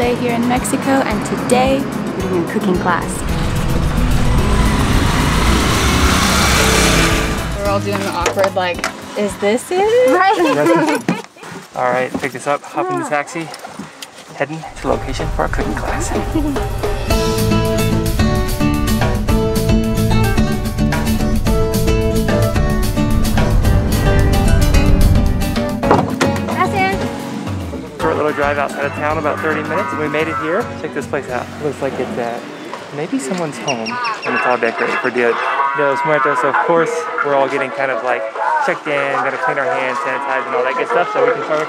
day here in Mexico, and today we're doing a cooking class. We're all doing the awkward, like, is this it? Right? Alright, pick this up, hop in the taxi, heading to location for our cooking class. Short little drive outside of town, about 30 minutes, and we made it here. Check this place out. Looks like it's at maybe someone's home, and it's all decorated for Dia de los Muertos. So of course, we're all getting kind of like checked in, gotta clean our hands, sanitize, and all that good stuff, so we can start with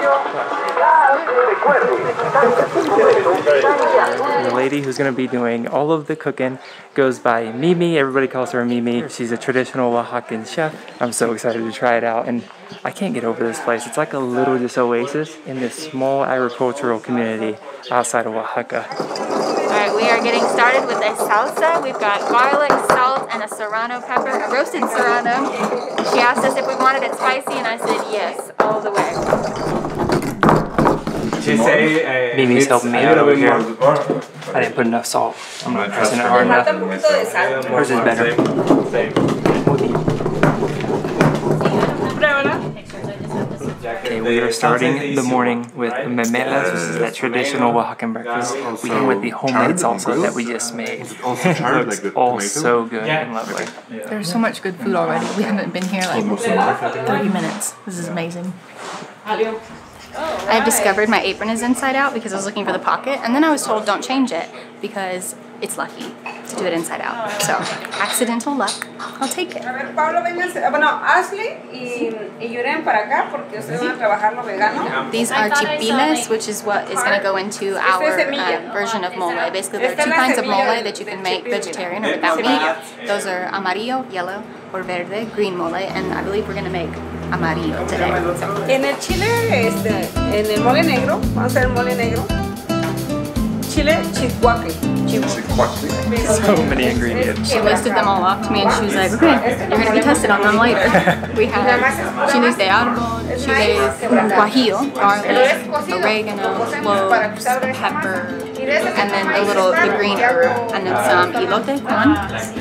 the lady who's gonna be doing all of the cooking goes by Mimi. Everybody calls her Mimi. She's a traditional Oaxacan chef. I'm so excited to try it out, and I can't get over this place. It's like a little just oasis in this small agricultural community outside of Oaxaca. Alright, we are getting started with a salsa. We've got garlic, salt, and a serrano pepper, a roasted serrano. She asked us if we wanted it spicy, and I said yes, all the way. She say, Mimi's helping me out over here. I didn't put enough salt. I'm not pressing it hard enough. Hers is better. Okay, we are starting the morning with memelas, which is that traditional Oaxacan breakfast. We end with the homemade salsa that we just made. It looks all so good and lovely. There's so much good food already. We haven't been here like 30 minutes. This is amazing. I've discovered my apron is inside out because I was looking for the pocket, and then I was told don't change it because it's lucky to do it inside out. So, accidental luck. I'll take it. These are chipiles, which is what is going to go into our version of mole. Basically, there are two kinds of mole that you can make vegetarian or without meat. Those are amarillo, yellow, or verde, green mole, and I believe we're going to make amarillo today. En el chile, en el mole negro, vamos a hacer el mole negro. Chile chihuahua. So many ingredients. She listed them all off to me and she was like, okay, you're going to be tested on them later. We have chiles de árbol, chiles guajillo, garlic, oregano, cloves, pepper, and then the green herb, and then some elote con,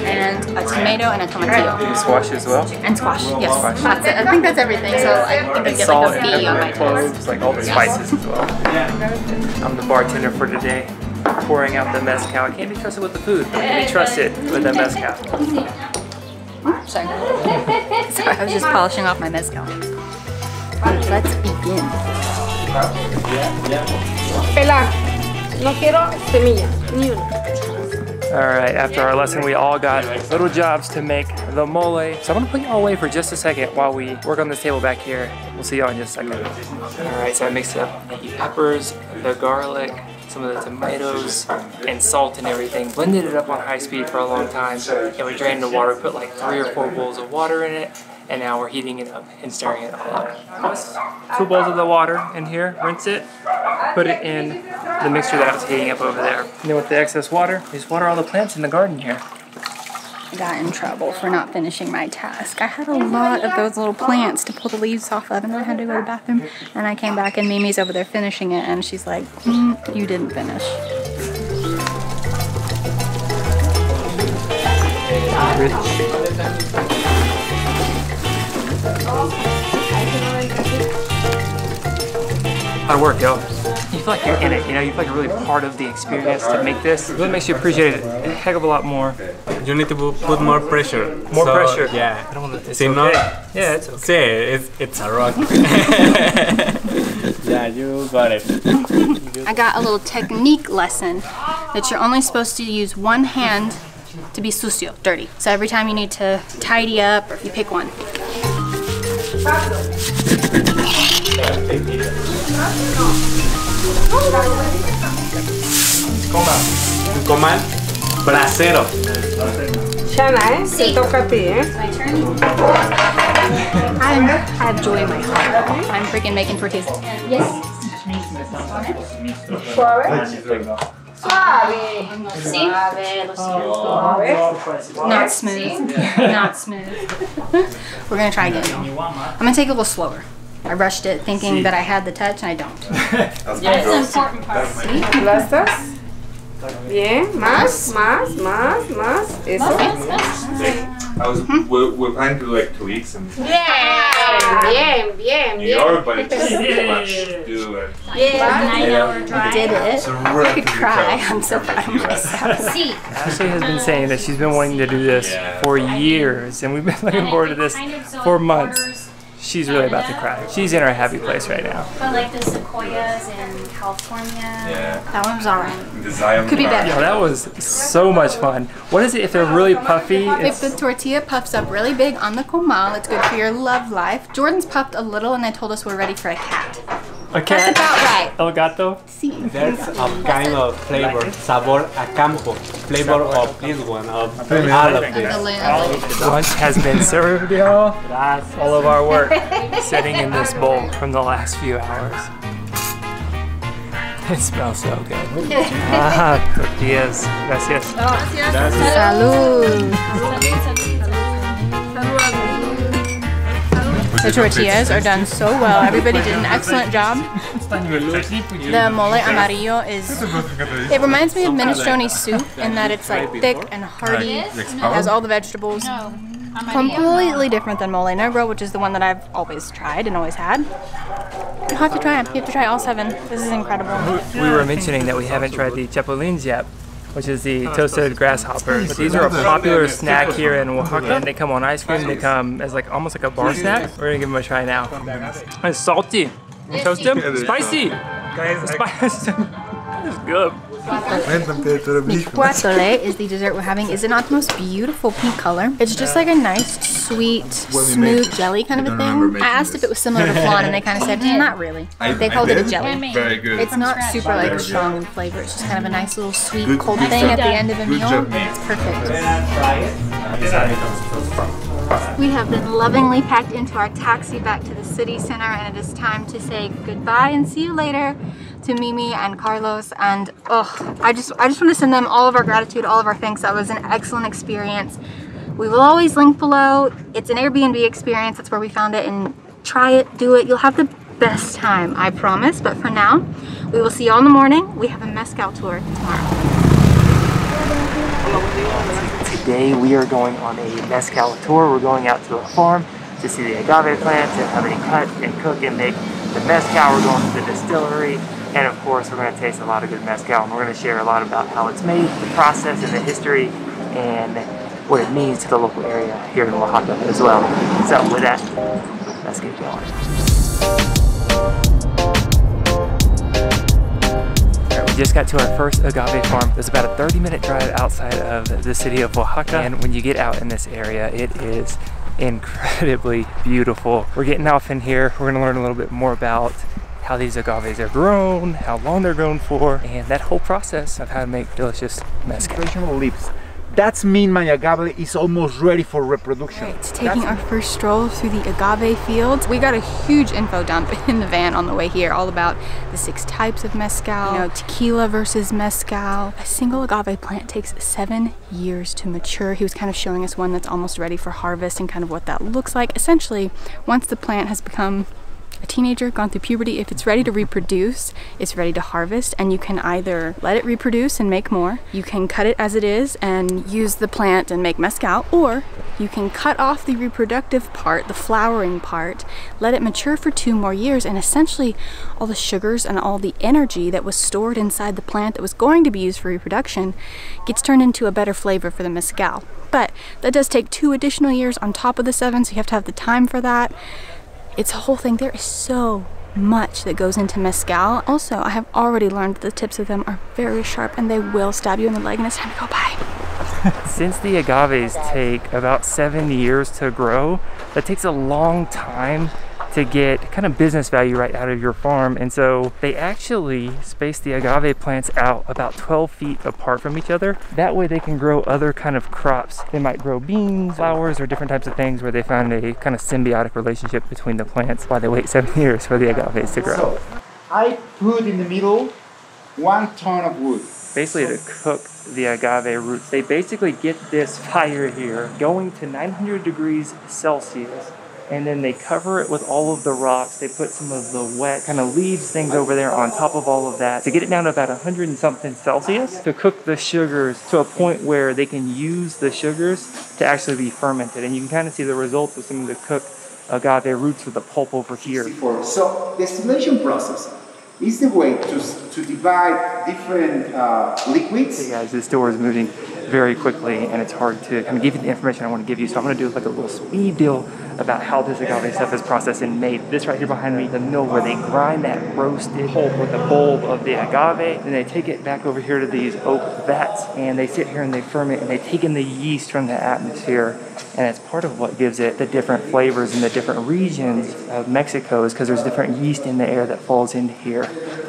and a tomato and a tomatillo. And squash as well? And squash, yes. Squash. That's it. I think that's everything, so I think I get like a B on my test. Like all the spices as well. I'm the bartender for today, pouring out the mezcal. I can't be trusted with the food, but I can be trusted with the mezcal. Sorry. Sorry, I was just polishing off my mezcal. Let's begin. Pelar. No quiero semilla, ni una. Alright, after our lesson we all got little jobs to make the mole. So I'm gonna put you all away for just a second while we work on this table back here. We'll see y'all in just a second. Alright, so I mixed up the peppers, the garlic, some of the tomatoes, and salt and everything. Blended it up on high speed for a long time. And we drained the water, put like 3 or 4 bowls of water in it. And now we're heating it up and stirring it all up. 2 bowls of the water in here, rinse it, put it in the mixture that I was heating up over there. And then with the excess water, just water all the plants in the garden here. I got in trouble for not finishing my task. I had a lot of those little plants to pull the leaves off of, and I had to go to the bathroom. And I came back and Mimi's over there finishing it, and she's like, you didn't finish. How'd it work, yo? You feel like you're in it, you know? You feel like you're really part of the experience to make this. It really makes you appreciate it a heck of a lot more. You need to put more pressure. More pressure? Yeah. I don't want to. See, okay. Yeah, it's okay. It's a rock. Yeah, you got it. I got a little technique lesson that you're only supposed to use one hand to be sucio, dirty. So every time you need to tidy up, or if you pick one. Un comal bracero. Shana, Sí. toca a ti, My turn. I have joy in my heart. I'm freaking making tortillas. Yes. Not smooth. Not smooth. We're gonna try again. I'm gonna take it a little slower. I rushed it thinking that I had the touch and I don't. That's the important part. ¿Sí? ¿Aplastas? Bien, más. Eso. We're planning to do like 2 weeks and Bien. New York, but it's just too much to do it. I did it. I could cry. I'm so proud of myself. Ashley has been saying that she's been wanting to do this for years, and we've been looking forward to this for months. She's really about to cry. She's in her happy place right now. But like the sequoias in California. That one was alright. Could be better. Yeah, that was so much fun. What is it if they're really puffy? If the tortilla puffs up really big on the comal, it's good for your love life. Jordan's puffed a little and they told us we're ready for a cat. A cat? That's about right. El gato? Sí. There's a kind of flavor, sabor a campo, flavor of this one, of all of this. Lunch has been served, y'all. That's all of our work sitting in this bowl from the last few hours. It smells so good. Tortillas. Gracias. Salud. The tortillas are done so well. Everybody did an excellent job. The mole amarillo it reminds me of minestrone soup in that it's like thick and hearty. It has all the vegetables. Completely different than mole negro, which is the one that I've always tried and always had. You have to try them. You have to try all 7. This is incredible. We were mentioning that we haven't tried the chapulines yet, which is the toasted grasshoppers. But these are a popular snack here in Oaxaca, and they come on ice cream. They come as like almost like a bar snack. We're gonna give them a try now. It's salty. Toast them. Spicy. Spicy. It's good. Pozole is the dessert we're having. Is it not the most beautiful pink color? It's just like a nice, sweet, smooth jelly kind of a thing. I asked if it was similar to flan and they kind of said, not really. They called it a jelly. Very good. It's not super like strong in flavor. It's just kind of a nice little sweet cold thing at the end of a meal. It's perfect. We have been lovingly packed into our taxi back to the city center, and it is time to say goodbye and see you later to Mimi and Carlos. And I just want to send them all of our gratitude, all of our thanks. That was an excellent experience. We will always link below. It's an Airbnb experience. That's where we found it, and try it, do it. You'll have the best time, I promise. But for now, we will see you all in the morning. We have a Mezcal tour tomorrow. Today we are going on a Mezcal tour. We're going out to a farm to see the agave plants and how they cut and cook and make the Mezcal. We're going to the distillery, and of course we're going to taste a lot of good Mezcal, and we're going to share a lot about how it's made, the process and the history, and what it means to the local area here in Oaxaca as well. So with that, let's get going. Just got to our first agave farm. It's about a 30-minute drive outside of the city of Oaxaca, and when you get out in this area, it is incredibly beautiful. We're getting off in here. We're gonna learn a little bit more about how these agaves are grown, how long they're grown for, and that whole process of how to make delicious mezcal. Traditional leaves. That's mean my agave is almost ready for reproduction. Right, taking our first stroll through the agave fields. We got a huge info dump in the van on the way here, all about the 6 types of mezcal, you know, tequila versus mezcal. A single agave plant takes 7 years to mature. He was kind of showing us one that's almost ready for harvest and kind of what that looks like. Essentially, once the plant has become a teenager, gone through puberty, if it's ready to reproduce, it's ready to harvest, and you can either let it reproduce and make more, you can cut it as it is and use the plant and make mezcal, or you can cut off the reproductive part, the flowering part, let it mature for 2 more years, and essentially all the sugars and all the energy that was stored inside the plant that was going to be used for reproduction gets turned into a better flavor for the mezcal. But that does take 2 additional years on top of the 7, so you have to have the time for that. It's a whole thing. There is so much that goes into mezcal. Also, I have already learned that the tips of them are very sharp and they will stab you in the leg, and it's time to go by. Since the agaves take about 7 years to grow, that takes a long time to get kind of business value right out of your farm, and so they actually space the agave plants out about 12 feet apart from each other. That way they can grow other kind of crops. They might grow beans, flowers, or different types of things where they find a kind of symbiotic relationship between the plants while they wait 7 years for the agaves to grow. I put in the middle 1 ton of wood. Basically to cook the agave roots. They basically get this fire here going to 900 degrees Celsius and then they cover it with all of the rocks. They put some of the wet kind of leaves things over there on top of all of that to get it down to about 100 and something Celsius to cook the sugars to a point where they can use the sugars to actually be fermented. And you can kind of see the results of some of the cooked agave roots with the pulp over here. So the distillation process is the way to divide different liquids. Hey guys, this door is moving very quickly and it's hard to kind of give you the information I want to give you. So I'm going to do like a little speed deal about how this agave stuff is processed and made. This right here behind me, the mill where they grind that roasted pulp with the bulb of the agave. Then they take it back over here to these oak vats and they sit here and they ferment and they take in the yeast from the atmosphere. And it's part of what gives it the different flavors in the different regions of Mexico is because there's different yeast in the air that falls into here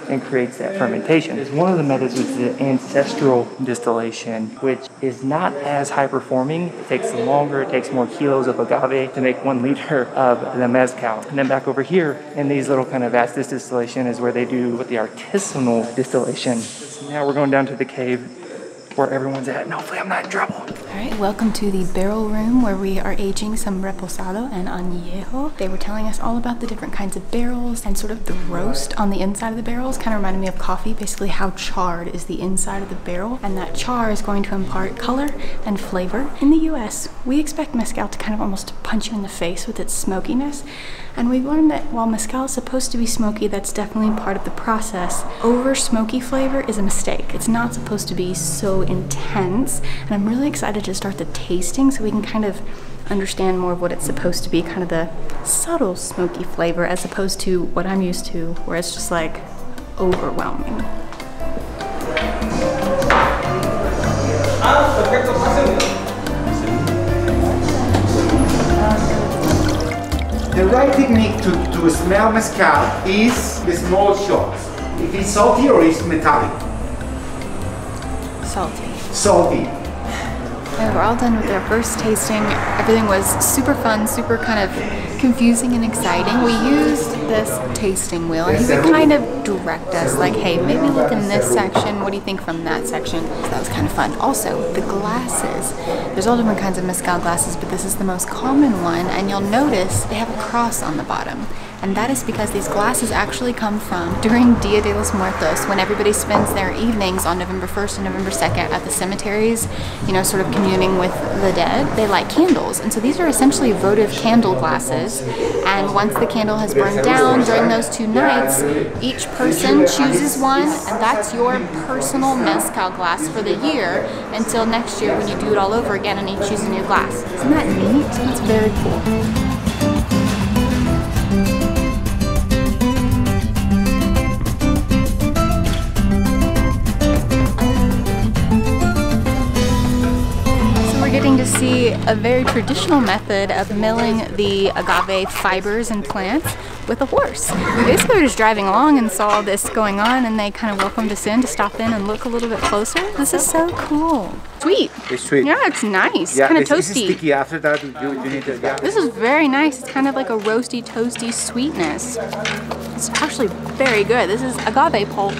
and creates that fermentation. One of the methods is the ancestral distillation, which is not as high performing. It takes longer, it takes more kilos of agave to make 1 liter of the mezcal. And then back over here in these little kind of vats, this distillation is where they do with the artisanal distillation. So now we're going down to the cave where everyone's at, and hopefully I'm not in trouble. All right, welcome to the barrel room where we are aging some reposado and añejo. They were telling us all about the different kinds of barrels and sort of the roast on the inside of the barrels. Kind of reminded me of coffee, basically how charred is the inside of the barrel, and that char is going to impart color and flavor. In the US, we expect mezcal to kind of almost punch you in the face with its smokiness, and we've learned that while mezcal is supposed to be smoky, that's definitely part of the process. Over smoky flavor is a mistake. It's not supposed to be so intense, and I'm really excited to start the tasting so we can kind of understand more of what it's supposed to be, kind of the subtle smoky flavor as opposed to what I'm used to, where it's just like overwhelming. The right technique to smell mezcal is the small shots. If it's salty or it's metallic. Salty. Salty. Okay, we're all done with our first tasting. Everything was super fun, super kind of confusing and exciting. We used this tasting wheel and he would kind of direct us like, hey, maybe look in this section. What do you think from that section? So that was kind of fun. Also, the glasses. There's all different kinds of mezcal glasses, but this is the most common one, and you'll notice they have a cross on the bottom. And that is because these glasses actually come from during Dia de los Muertos, when everybody spends their evenings on November 1st and November 2nd at the cemeteries, you know, sort of communing with the dead. They light candles. And so these are essentially votive candle glasses. And once the candle has burned down during those 2 nights, each person chooses one, and that's your personal mezcal glass for the year until next year when you do it all over again and you choose a new glass. Isn't that neat? That's very cool. Getting to see a very traditional method of milling the agave fibers and plants with a horse. We basically were just driving along and saw this going on, and they kind of welcomed us in to stop in and look a little bit closer. This is so cool. Sweet. It's sweet. Yeah, it's nice. Yeah, kind of this is toasty. sticky after that. You need to, yeah. This is very nice. It's kind of like a roasty, toasty sweetness. It's actually very good. This is agave pulp.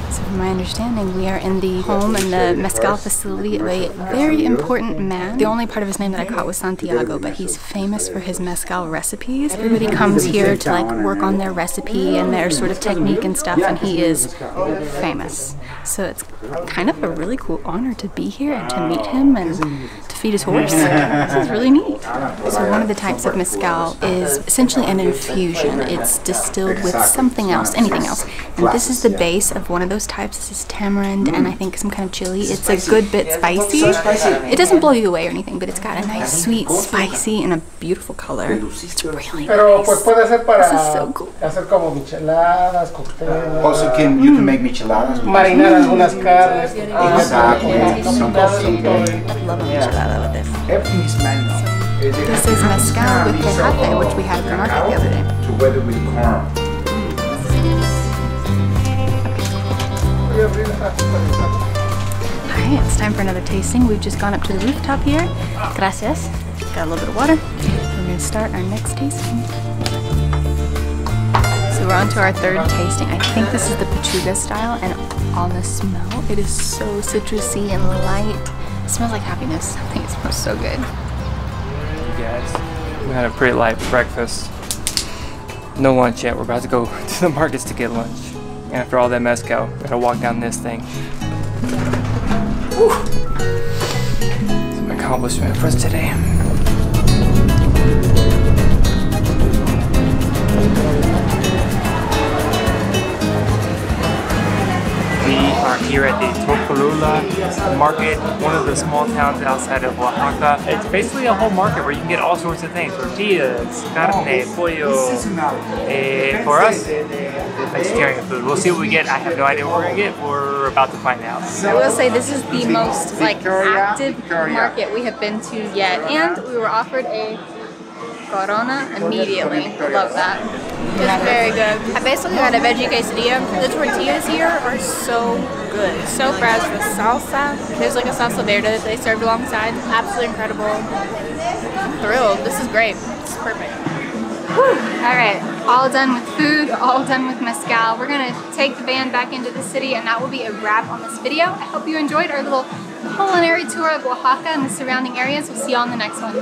So from my understanding, we are in the home and the mezcal facility of a very important man. The only part of his name that I caught was Santiago, but he's famous for his mezcal recipes. Everybody comes here to like work on their recipe and their sort of technique and stuff, and he is famous. So it's kind of a really cool honor to be here and to meet him and to feed his horse. This is really neat. So one of the types of mezcal is essentially an infusion. It's distilled with something else, anything else. And this is the base of one of those types. This is tamarind and I think some kind of chili. It's a good bit spicy. It doesn't blow you away or anything, but it's got a nice, sweet, spicy, and a beautiful color. It's really nice. This is so cool. Also, you can make micheladas. Exactly. I love a michelada with this. Everything is manual. This is mezcal with tejate, which we had at the market the other day. Together with corn. Alright, it's time for another tasting. We've just gone up to the rooftop here. Gracias. Got a little bit of water. We're gonna start our next tasting. So we're on to our third tasting. I think this is the Pechuga style, and on the smell, it is so citrusy and light. It smells like happiness. I think it smells so good. You guys, we had a pretty light breakfast. No lunch yet. We're about to go to the markets to get lunch. And after all that mezcal, gotta walk down this thing. Whew. It's an accomplishment for us today. We are here at the Tortillas market, one of the small towns outside of Oaxaca. It's basically a whole market where you can get all sorts of things. Tortillas, carne, pollo. For us, vegetarian food. We'll see what we get. I have no idea what we're gonna get. We're about to find out. I will say this is the most active market we have been to yet, and we were offered a Corona immediately. Love that. It's very good. I basically got a veggie quesadilla. The tortillas here are so good. So fresh with salsa. There's like a salsa verde that they served alongside. Absolutely incredible. I'm thrilled. This is great. It's perfect. Whew. All right, all done with food, all done with mezcal. We're gonna take the van back into the city, and that will be a wrap on this video. I hope you enjoyed our little culinary tour of Oaxaca and the surrounding areas. We'll see you on the next one.